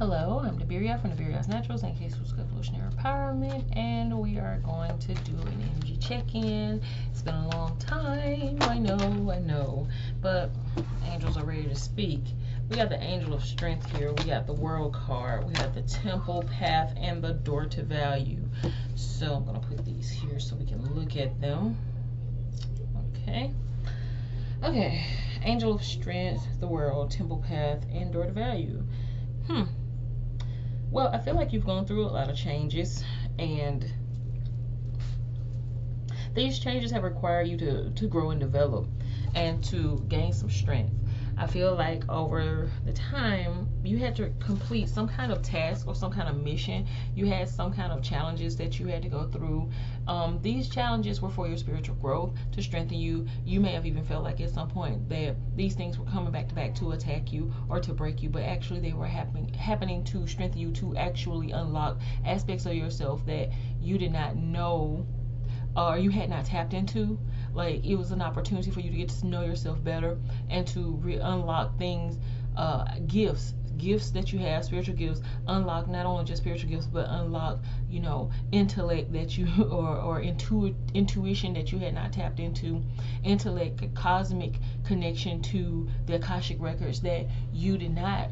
Hello, I'm Deberia from Deberia's Naturals and Case School Evolutionary Empowerment, and we are going to do an energy check-in. It's been a long time, I know, but angels are ready to speak. We got the Angel of Strength here, we got the World card, we got the Temple Path, and the Door to Value. So I'm going to put these here so we can look at them. Okay, Angel of Strength, the World, Temple Path, and Door to Value. Well, I feel like you've gone through a lot of changes, and these changes have required you to grow and develop and to gain some strength. I feel like over the time you had to complete some kind of task or some kind of mission. You had some kind of challenges that you had to go through. These challenges were for your spiritual growth, to strengthen you. You may have even felt like at some point that these things were coming back to back to attack you or to break you, but actually they were happening to strengthen you, to actually unlock aspects of yourself that you did not know or you had not tapped into. Like, it was an opportunity for you to get to know yourself better and to unlock things, gifts that you have, spiritual gifts. Unlock not only just spiritual gifts, but unlock, intellect that you or intuition that you had not tapped into, intellect, cosmic connection to the Akashic records that you did not,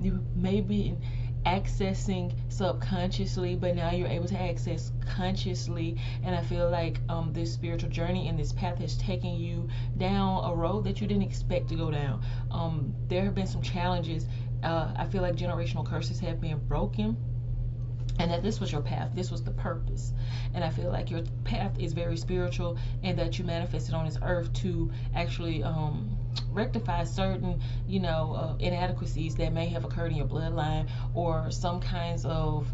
you may be accessing subconsciously, but now you're able to access consciously. And I feel like this spiritual journey and this path has taken you down a road that you didn't expect to go down. There have been some challenges. I feel like generational curses have been broken, and that this was your path, this was the purpose. And I feel like your path is very spiritual, and that you manifested on this earth to actually rectify certain inadequacies that may have occurred in your bloodline, or some kinds of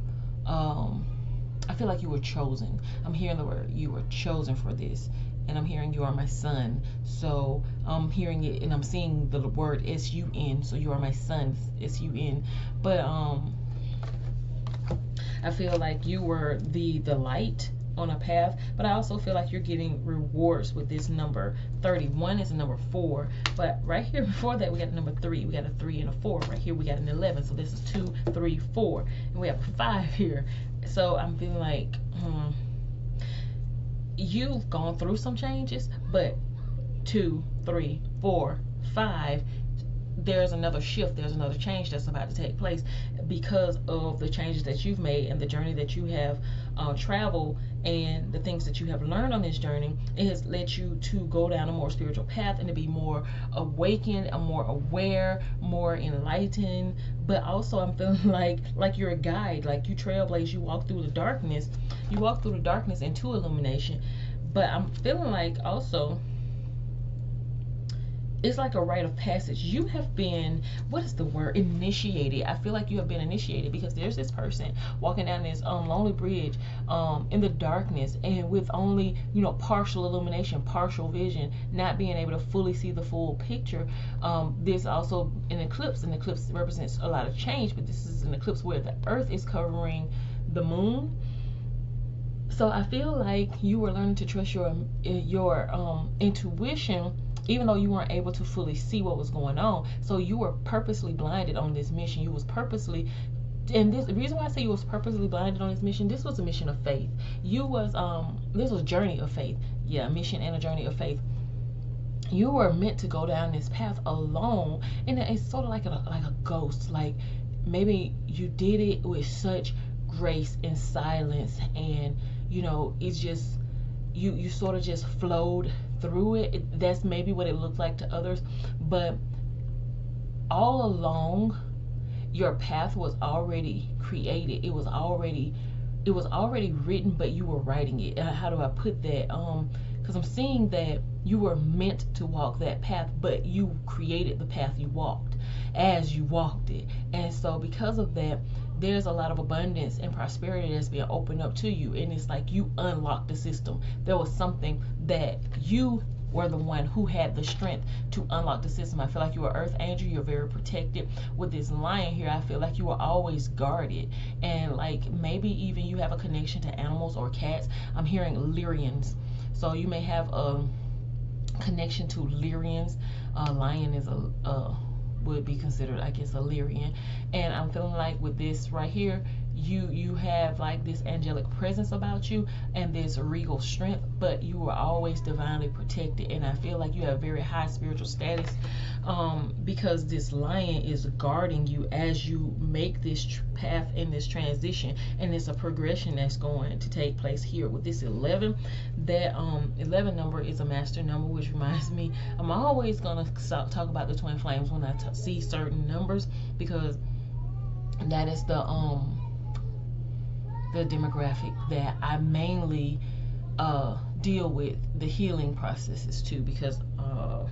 I feel like you were chosen. I'm hearing the word you were chosen for this, and I'm hearing you are my son. So I'm hearing it, and I'm seeing the word S-U-N. So you are my son, S-U-N. But I feel like you were the light on a path, but I also feel like you're getting rewards with this number 31 is a number 4, but right here before that we got a number 3. We got a 3 and a 4. Right here we got an 11, so this is 2, 3, 4, and we have a 5 here. So I'm feeling like you've gone through some changes, but 2, 3, 4, 5, there's another shift, there's another change that's about to take place because of the changes that you've made and the journey that you have traveled, and the things that you have learned on this journey. It has led you to go down a more spiritual path and to be more awakened, more aware, more enlightened. But also I'm feeling like you're a guide, like you trailblaze, you walk through the darkness, into illumination. But I'm feeling like also it's like a rite of passage. You have been, what is the word, initiated. I feel like you have been initiated, because there's this person walking down this lonely bridge in the darkness, and with only partial illumination, partial vision, not being able to fully see the full picture. There's also an eclipse. An eclipse represents a lot of change, but this is an eclipse where the earth is covering the moon. So I feel like you were learning to trust your intuition, even though you weren't able to fully see what was going on. So you were purposely blinded on this mission. You was purposely, and the reason why I say you was purposely blinded on this mission, this was a mission of faith. This was a journey of faith. Yeah, a mission and a journey of faith. You were meant to go down this path alone, and it's sort of like a ghost. Like, maybe you did it with such grace and silence, and it's just you sort of just flowed through it. That's maybe what it looked like to others, but all along your path was already created. It was already written, but you were writing it. How do I put that? Because I'm seeing that you were meant to walk that path, but you created the path you walked as you walked it. And so because of that, there's a lot of abundance and prosperity that's being opened up to you, and it's like you unlocked the system. There was something that you were the one who had the strength to unlock the system. I feel like you are Earth Angel. You're very protected. With this lion here, I feel like you were always guarded, and like maybe even you have a connection to animals or cats. I'm hearing Lyrians, so you may have a connection to Lyrians. Lion is a would be considered, I guess, Illyrian. And I'm feeling like with this right here, you have like this angelic presence about you and this regal strength, but you are always divinely protected. And I feel like you have very high spiritual status, because this lion is guarding you as you make this path in this transition, and it's a progression that's going to take place here with this 11. That 11 number is a master number, which reminds me, I'm always gonna talk about the twin flames when I see certain numbers, because that is the demographic that I mainly deal with the healing processes too, because I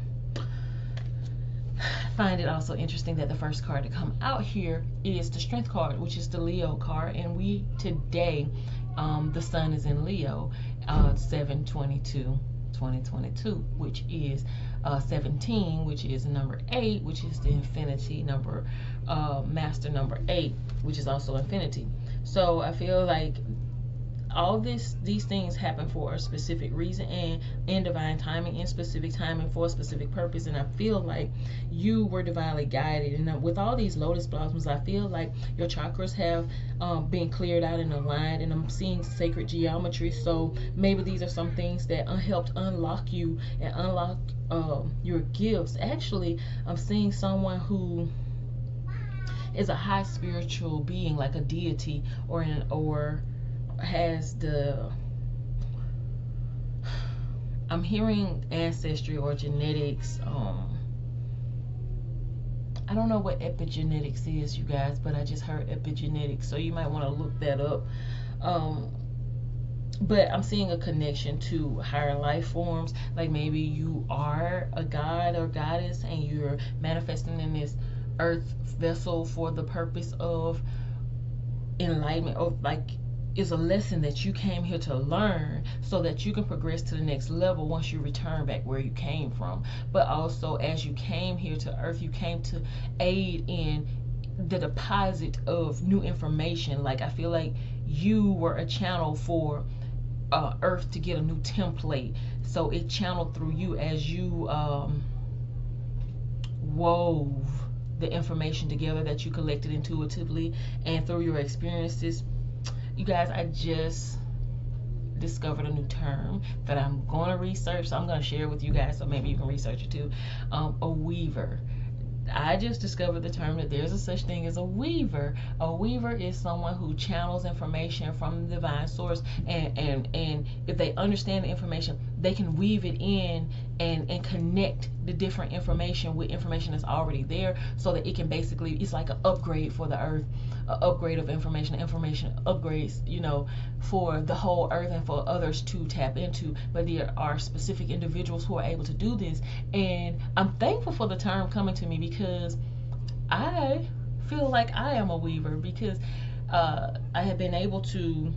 find it also interesting that the first card to come out here is the strength card, which is the Leo card, and we today the sun is in Leo, 7/22/2022, which is 17, which is number 8, which is the infinity number, master number 8, which is also infinity. So I feel like all these things happen for a specific reason, and in divine timing, in specific timing, for a specific purpose. And I feel like you were divinely guided, and with all these lotus blossoms, I feel like your chakras have been cleared out and aligned, and I'm seeing sacred geometry. So maybe these are some things that helped unlock you and unlock your gifts. Actually, I'm seeing someone who is a high spiritual being, like a deity, or has the, I'm hearing ancestry or genetics. I don't know what epigenetics is, you guys, but I just heard epigenetics, so you might want to look that up. But I'm seeing a connection to higher life forms, like maybe you are a god or goddess and you're manifesting in this earth vessel for the purpose of enlightenment, or like is a lesson that you came here to learn so that you can progress to the next level once you return back where you came from. But also, as you came here to earth, you came to aid in the deposit of new information. Like I feel like you were a channel for earth to get a new template, so it channeled through you as you wove the information together that you collected intuitively and through your experiences. You guys, I just discovered a new term that I'm going to research, so I'm going to share it with you guys, so maybe you can research it too. A weaver. I just discovered the term that there's a such thing as a weaver. A weaver is someone who channels information from the divine source, and if they understand the information, they can weave it in and connect the different information with information that's already there, so that it can basically, it's like an upgrade for the earth, an upgrade of information upgrades, you know, for the whole earth and for others to tap into. But there are specific individuals who are able to do this, and I'm thankful for the term coming to me, because I feel like I am a weaver, because I have been able to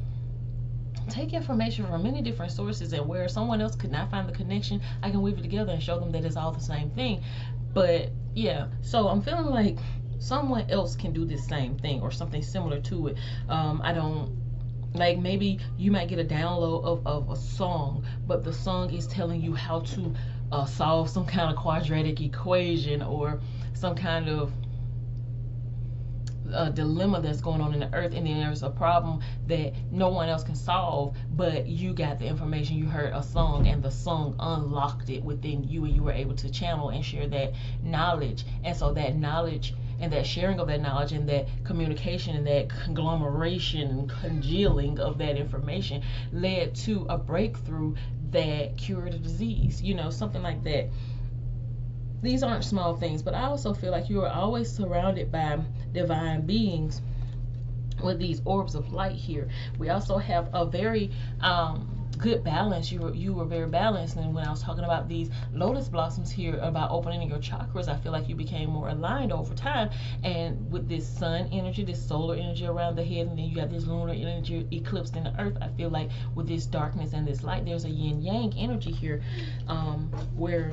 take information from many different sources, and where someone else could not find the connection, I can weave it together and show them that it's all the same thing. But yeah, so I'm feeling like someone else can do this same thing or something similar to it. I don't, like, maybe you might get a download of a song, but the song is telling you how to solve some kind of quadratic equation, or some kind of dilemma that's going on in the earth, and then there's a problem that no one else can solve, but you got the information, you heard a song, and the song unlocked it within you, and you were able to channel and share that knowledge. And so that knowledge and that sharing of that knowledge and that communication and that conglomeration and congealing of that information led to a breakthrough that cured a disease, you know, something like that. These aren't small things, but I also feel like you are always surrounded by divine beings with these orbs of light here. We also have a very good balance. You were very balanced. And when I was talking about these lotus blossoms here, about opening your chakras, I feel like you became more aligned over time. And with this sun energy, this solar energy around the head, and then you got this lunar energy eclipsed in the earth, I feel like with this darkness and this light, there's a yin yang energy here, where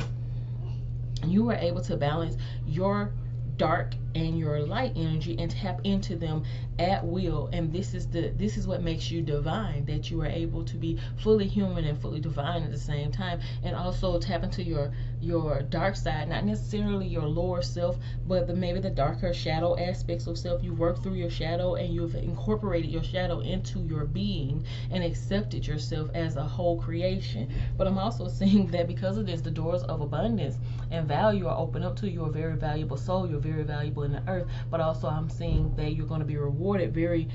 you were able to balance your dark and your light energy and tap into them at will. And this is what makes you divine, that you are able to be fully human and fully divine at the same time, and also tap into your your dark side, not necessarily your lower self, but maybe the darker shadow aspects of self. You work through your shadow and you've incorporated your shadow into your being and accepted yourself as a whole creation. But I'm also seeing that because of this, the doors of abundance and value are open up to you. You're a very valuable soul. You're very valuable in the earth. But also I'm seeing that you're going to be rewarded very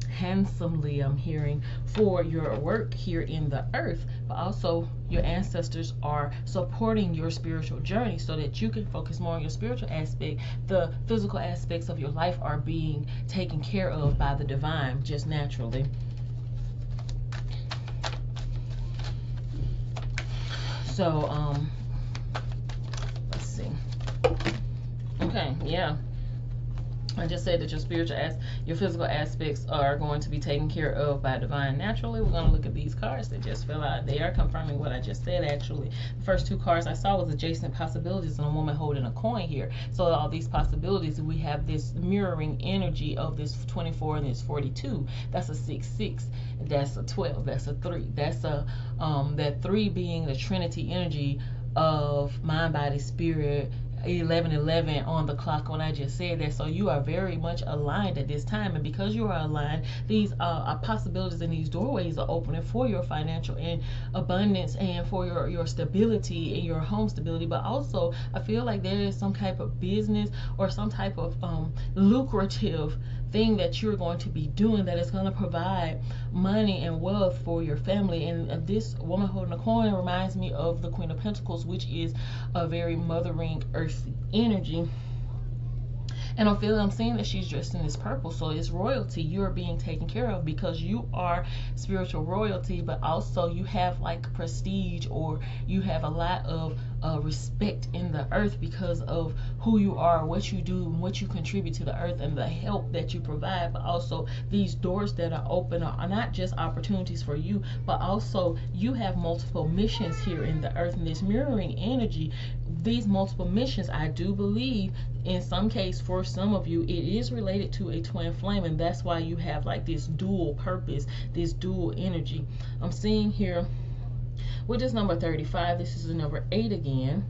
handsomely, I'm hearing, for your work here in the earth. But also your ancestors are supporting your spiritual journey so that you can focus more on your spiritual aspect. The physical aspects of your life are being taken care of by the divine just naturally. So let's see. Okay, yeah, I just said that your spiritual your physical aspects are going to be taken care of by divine naturally. We're going to look at these cards that just fell out. They are confirming what I just said. Actually, the first two cards I saw was adjacent possibilities and a woman holding a coin here. So all these possibilities, we have this mirroring energy of this 24 and this 42. That's a 6-6. That's a 12. That's a 3. That's a that 3 being the Trinity energy of mind, body, spirit. 11:11 on the clock when I just said that. So you are very much aligned at this time, and because you are aligned, these possibilities and these doorways are opening for your financial and abundance and for your stability and your home stability. But also I feel like there is some type of business or some type of lucrative thing that you're going to be doing that is going to provide money and wealth for your family. And this woman holding a coin reminds me of the Queen of Pentacles, which is a very mothering earth energy. And I'm seeing that she's dressed in this purple, so it's royalty. You're being taken care of because you are spiritual royalty, but also you have like prestige, or you have a lot of respect in the earth because of who you are, what you do, and what you contribute to the earth, and the help that you provide. But also these doors that are open are not just opportunities for you, but also you have multiple missions here in the earth. And this mirroring energy, these multiple missions, I do believe in some case for some of you it is related to a twin flame, and that's why you have like this dual purpose, this dual energy. I'm seeing here with this number 35, this is the number 8 again,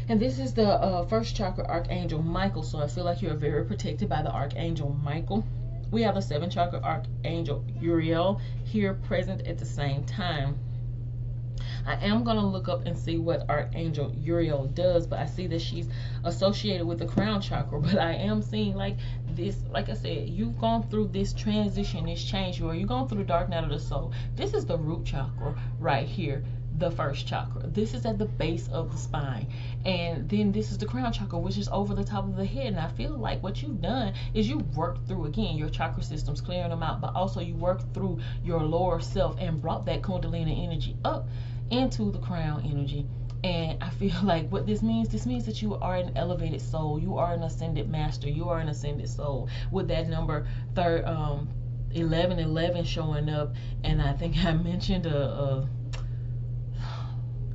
and this is the first chakra archangel Michael. So I feel like you're very protected by the archangel Michael. We have the 7th chakra archangel Uriel here present at the same time. I am going to look up and see what Archangel Uriel does, but I see that she's associated with the crown chakra. But I am seeing like this, like I said, you've gone through this transition, this change, or you've gone through the dark night of the soul. This is the root chakra right here, the first chakra. This is at the base of the spine, and then this is the crown chakra, which is over the top of the head. And I feel like what you've done is you worked through again your chakra systems, clearing them out, but also you worked through your lower self and brought that kundalini energy up into the crown energy. And I feel like what this means that you are an elevated soul, you are an ascended master, you are an ascended soul, with that number 11:11 showing up. And I think I mentioned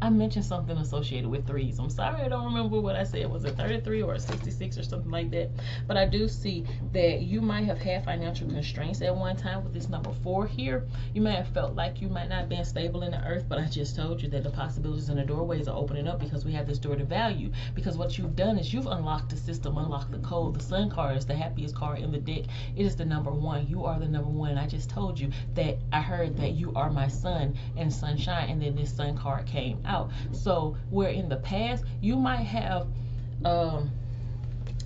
I mentioned something associated with 3s. I'm sorry, I don't remember what I said. Was it 33 or 66 or something like that? But I do see that you might have had financial constraints at one time with this number 4 here. You may have felt like you might not have been stable in the earth, but I just told you that the possibilities and the doorways are opening up because we have this door to value. Because what you've done is you've unlocked the system, unlocked the code. The sun card is the happiest card in the deck. It is the number 1. You are the number 1. And I just told you that I heard that you are my sun and sunshine, and then this sun card came out. So where in the past you might have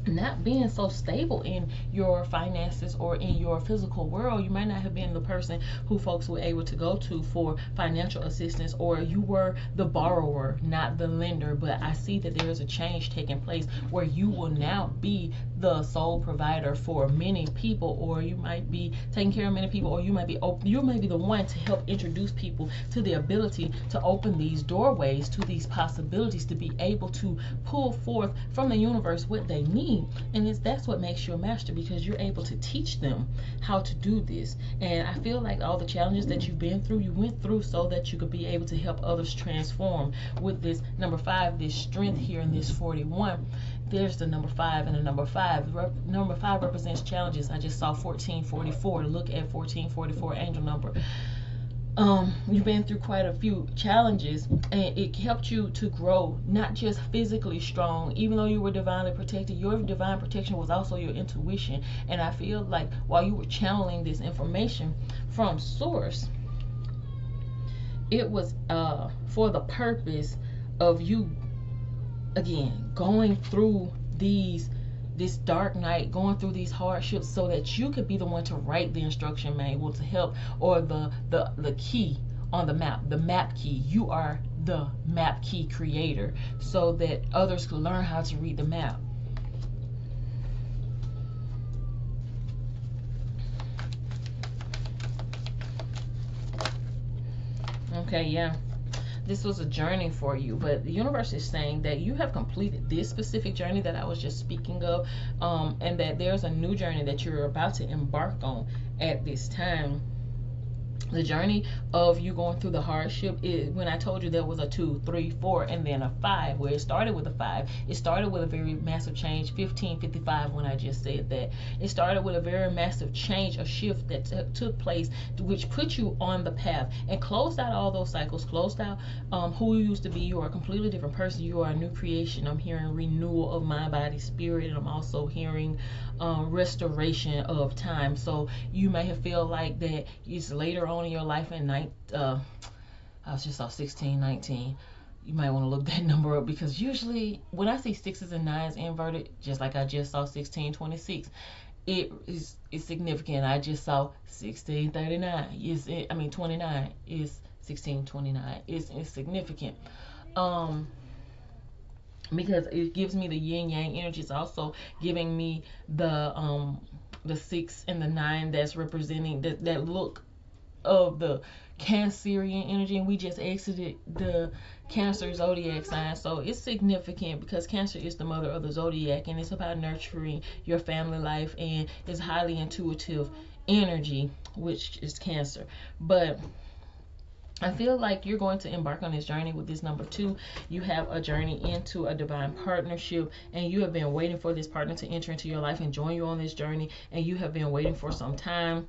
not being so stable in your finances or in your physical world, you might not have been the person who folks were able to go to for financial assistance, or you were the borrower, not the lender. But I see that there is a change taking place where you will now be the sole provider for many people, or you might be taking care of many people, or you might be the one to help introduce people to the ability to open these doorways to these possibilities, to be able to pull forth from the universe what they need. And that's what makes you a master, because you're able to teach them how to do this. And I feel like all the challenges that you've been through, you went through so that you could be able to help others transform. With this number 5, this strength here in this 41, there's the number 5 and the number 5. Number 5 represents challenges. I just saw 1444. Look at 1444, angel number. you've been through quite a few challenges, and it helped you to grow, not just physically strong. Even though you were divinely protected, your divine protection was also your intuition. And I feel like while you were channeling this information from source, it was for the purpose of you, again, going through this dark night, going through these hardships, so that you could be the one to write the instruction manual to help, or the key on the map key. You are the map key creator, so that others could learn how to read the map. Okay, yeah. This was a journey for you, but the universe is saying that you have completed this specific journey that I was just speaking of, and that there's a new journey that you're about to embark on at this time. The journey of you going through the hardship is, when I told you there was a 2, 3, 4, and then a 5, where it started with a 5. It started with a very massive change, 1555, when I just said that. It started with a very massive change, a shift that took place, which put you on the path and closed out all those cycles, closed out who you used to be. You are a completely different person. You are a new creation. I'm hearing renewal of mind, body, spirit, and I'm also hearing restoration of time. So you may have feel like that it's later on in your life, in I was just off 16, 19. You might want to look that number up, because usually when I see 6s and 9s inverted, just like I just saw 1626, it's significant. I just saw 1639. I mean 29 is 1629. It's significant. Because it gives me the yin yang energy. It's also giving me the 6 and the 9, that's representing that look of the Cancerian energy, and we just exited the Cancer zodiac sign. So it's significant because Cancer is the mother of the zodiac, and it's about nurturing your family life, and it's highly intuitive energy, which is Cancer. But I feel like you're going to embark on this journey with this number 2. You have a journey into a divine partnership, and you have been waiting for this partner to enter into your life and join you on this journey, and you have been waiting for some time.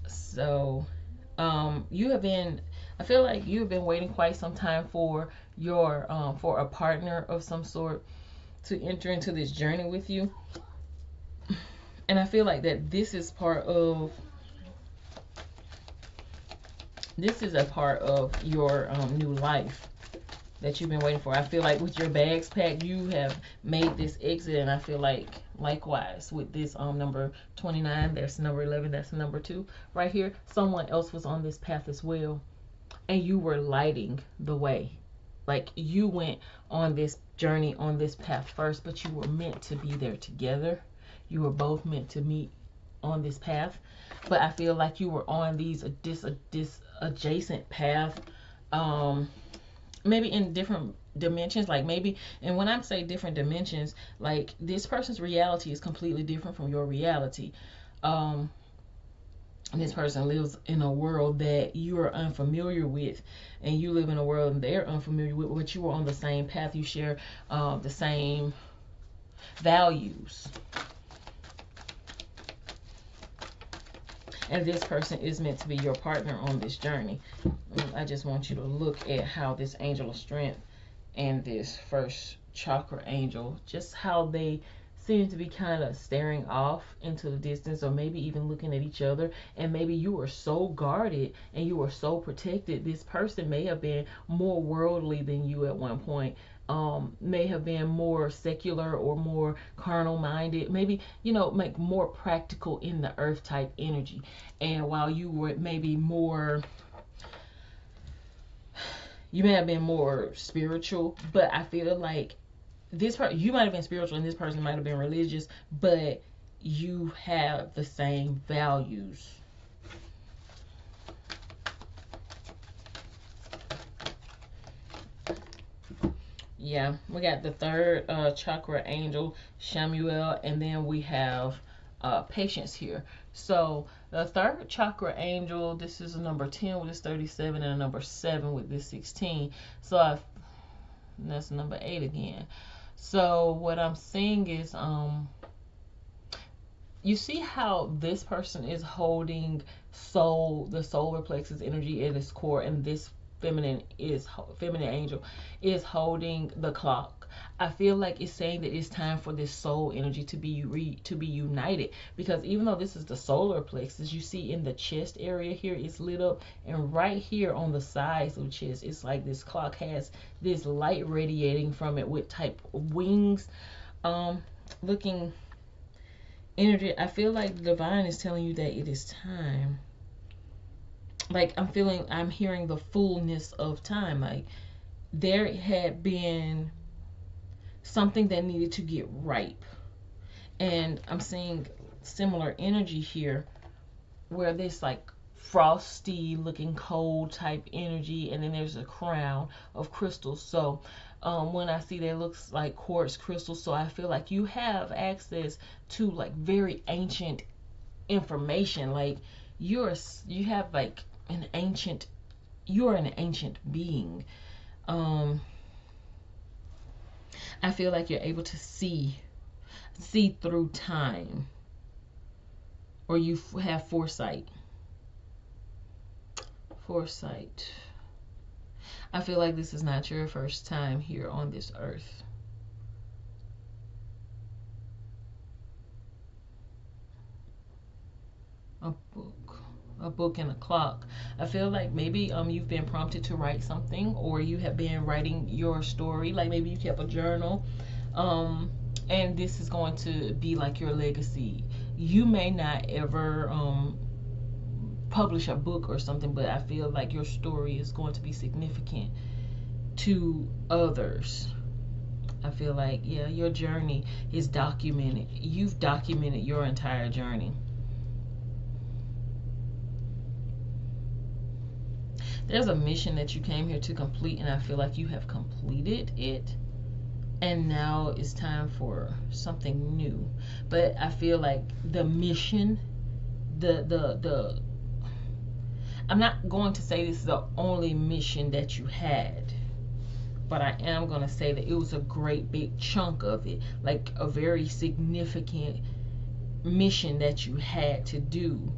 So you have been, I feel like you have been waiting quite some time for your for a partner of some sort to enter into this journey with you. And I feel like that this is a part of your new life that you've been waiting for. I feel like with your bags packed, you have made this exit, and I feel like likewise with this number 29, there's number 11, that's number 2 right here. Someone else was on this path as well, and you were lighting the way. Like, you went on this journey, on this path first, but you were meant to be there together. You were both meant to meet on this path, but I feel like you were on this adjacent path, maybe in different dimensions, like maybe, and when I say different dimensions, like this person's reality is completely different from your reality. This person lives in a world that you are unfamiliar with, and you live in a world they're unfamiliar with, but you are on the same path. You share the same values. And this person is meant to be your partner on this journey. I just want you to look at how this angel of strength and this first chakra angel, just how they seem to be kind of staring off into the distance, or maybe even looking at each other. And maybe you were so guarded and you were so protected. This person may have been more worldly than you at one point. May have been more secular or more carnal minded, maybe, like more practical in the earth type energy. And while you were maybe more, you may have been more spiritual, but I feel like you might have been spiritual and this person might have been religious, but you have the same values. Yeah, we got the third chakra angel, Shamuel, and then we have Patience here. So the third chakra angel, this is a number 10 with this 37, and a number 7 with this 16. So that's number 8 again. So what I'm seeing is you see how this person is holding the solar plexus energy at its core, and this feminine angel is holding the clock. I feel like it's saying that it's time for this soul energy to be united, because even though this is the solar plexus, you see in the chest area here it's lit up, and right here on the sides of the chest it's like this clock has this light radiating from it with type of wings looking energy. I feel like the divine is telling you that it is time. Like I'm hearing the fullness of time. Like there had been something that needed to get ripe, and I'm seeing similar energy here where this like frosty looking cold type energy, and then there's a crown of crystals. So when I see that, it looks like quartz crystals. So I feel like you have access to like very ancient information. Like you have like you're an ancient being. I feel like you're able to see through time, or you have foresight. I feel like this is not your first time here on this earth. A book and a clock. I feel like maybe you've been prompted to write something, or you have been writing your story. Like maybe you kept a journal, and this is going to be like your legacy. You may not ever publish a book or something, but I feel like your story is going to be significant to others. I feel like, yeah, your journey is documented. You've documented your entire journey. There's a mission that you came here to complete, and I feel like you have completed it, and now it's time for something new. But I feel like the mission, the I'm not going to say this is the only mission that you had, but I am going to say that it was a great big chunk of it, like a very significant mission that you had to do.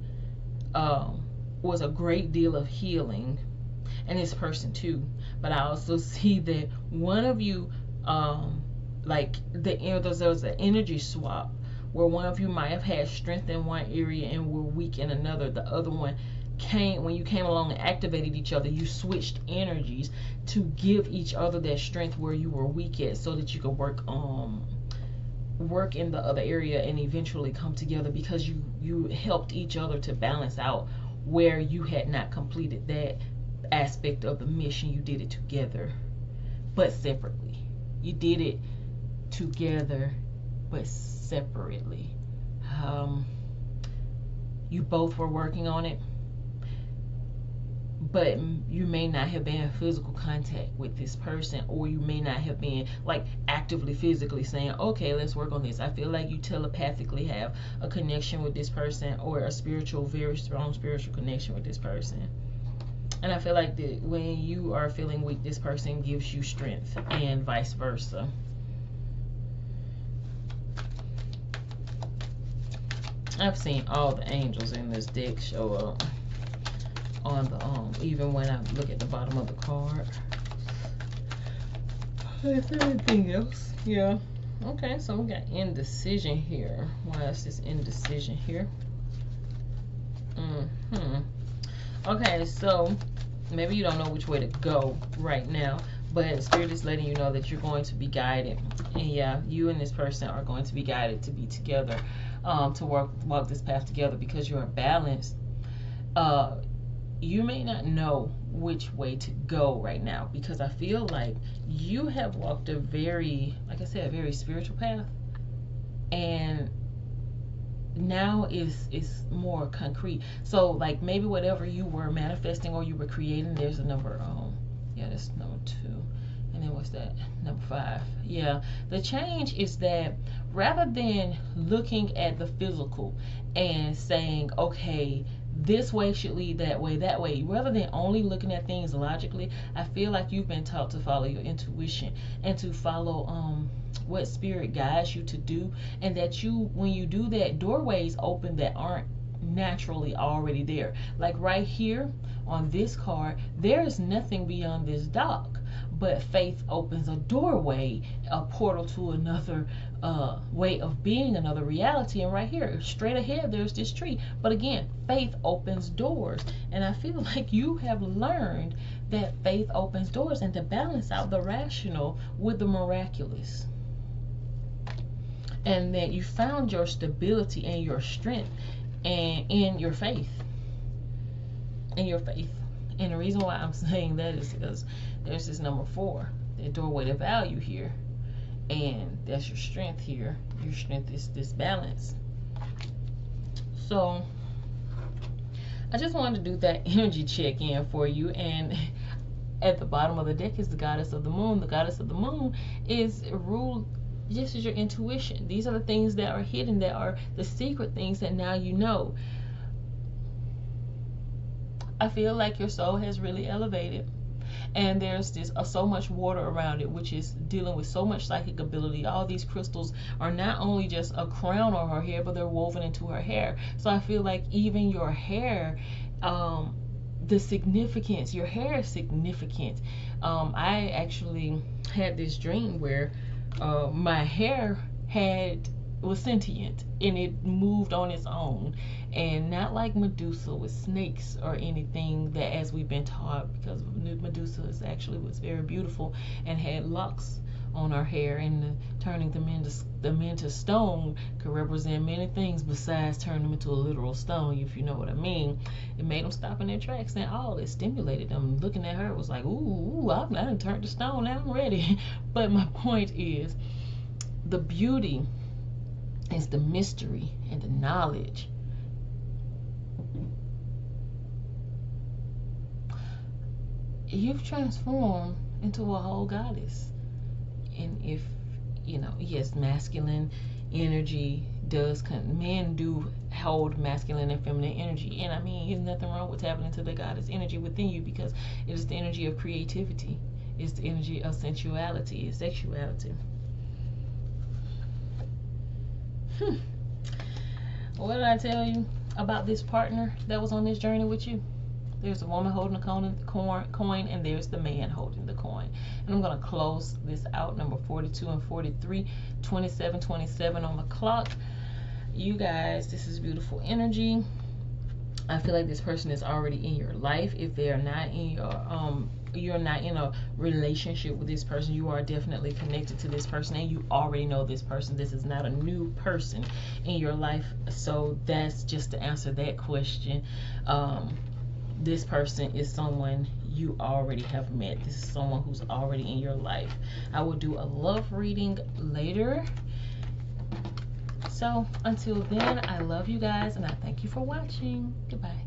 Was a great deal of healing, and this person too. But I also see that one of you, like there's an energy swap where one of you might have had strength in one area and were weak in another. The other one when you came along and activated each other, you switched energies to give each other that strength where you were weak at, so that you could work in the other area and eventually come together, because you helped each other to balance out where you had not completed that aspect of the mission. You did it together but separately. You did it together but separately. You both were working on it, but you may not have been in physical contact with this person, or you may not have been like actively physically saying, okay, let's work on this. I feel like you telepathically have a connection with this person, or a very strong spiritual connection with this person. And I feel like that when you are feeling weak, this person gives you strength, and vice versa. I've seen all the angels in this deck show up on the even when I look at the bottom of the card. Is there anything else? Yeah. Okay, so we got indecision here. Why is this indecision here? Okay, so maybe you don't know which way to go right now, but Spirit is letting you know that you're going to be guided. And yeah, you and this person are going to be guided to be together, to walk this path together, because you're balanced. You may not know which way to go right now, because I feel like you have walked a very, like I said, a very spiritual path, and now is more concrete. So like maybe whatever you were manifesting or you were creating, there's a number, yeah, that's number 2, and then what's that, number 5. Yeah, the change is that rather than looking at the physical and saying, okay, this way should lead that way, rather than only looking at things logically, I feel like you've been taught to follow your intuition and to follow what spirit guides you to do, and that you, when you do that, doorways open that aren't naturally already there. Like right here on this card, there is nothing beyond this dock, but faith opens a doorway, a portal to another way of being, another reality. And right here, straight ahead, there's this tree. But again, faith opens doors. And I feel like you have learned that faith opens doors, and to balance out the rational with the miraculous. And that you found your stability and your strength and in your faith. In your faith. And the reason why I'm saying that is because there's this number 4, the doorway to value here. And that's your strength here. Your strength is this balance. So I just wanted to do that energy check-in for you. And at the bottom of the deck is the goddess of the moon. The goddess of the moon is ruled. This is your intuition. These are the things that are hidden, that are the secret things that now you know. I feel like your soul has really elevated, and there's this so much water around it, which is dealing with so much psychic ability. All these crystals are not only just a crown on her hair, but they're woven into her hair. So I feel like even your hair, the significance, your hair is significant. I actually had this dream where my hair was sentient, and it moved on its own, and not like Medusa with snakes or anything, that as we've been taught, because Medusa was very beautiful and had locks on her hair, and turning them into stone could represent many things besides turning them into a literal stone, if you know what I mean. It made them stop in their tracks, and it stimulated them. Looking at her, it was like, ooh, I done turned to stone, now I'm ready. But my point is, the beauty is the mystery and the knowledge. You've transformed into a whole goddess. And if, yes, masculine energy men do hold masculine and feminine energy. And I mean, there's nothing wrong with tapping into the goddess energy within you, because it is the energy of creativity. It's the energy of sensuality, it's sexuality. What did I tell you about this partner that was on this journey with you? There's a woman holding the coin, and there's the man holding the coin. And I'm going to close this out, number 42 and 43, 27, 27 on the clock. You guys, this is beautiful energy. I feel like this person is already in your life. If they are not in your you're not in a relationship with this person, you are definitely connected to this person, and you already know this person. This is not a new person in your life. So that's just to answer that question. This person is someone you already have met. This is someone who's already in your life. I will do a love reading later. So until then, I love you guys, and I thank you for watching. Goodbye.